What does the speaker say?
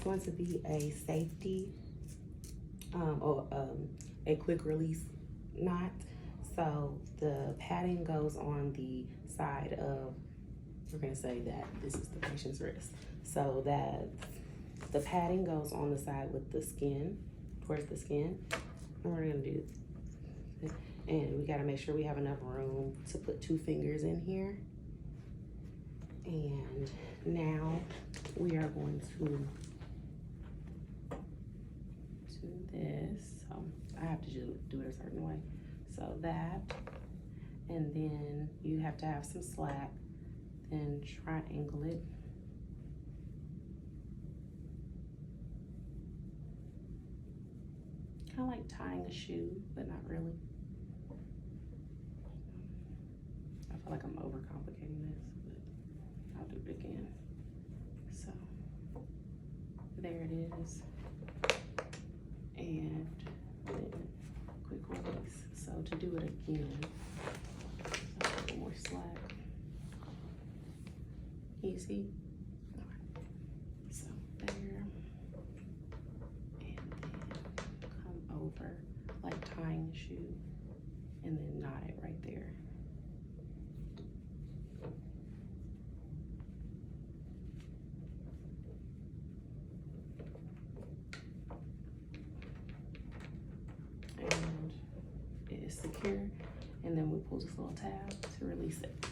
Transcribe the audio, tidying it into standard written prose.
going to be a safety a quick release knot. So the padding goes on the side of, we're gonna say that this is the patient's wrist. So that the padding goes on the side with the skin, towards the skin. And we're gonna do, and we gotta make sure we have enough room to put 2 fingers in here. And now we are going to do this. So I have to do it a certain way. So that, and then you have to have some slack, then triangle it. Kind of like tying a shoe, but not really. I feel like I'm overcomplicating this, but I'll do it again. So there it is. And then quick release. So to do it again, a little more slack. Easy. Okay. So there. And then come over like tying a shoe and then knot it right there. And it is secure. And then we pull this little tab to release it.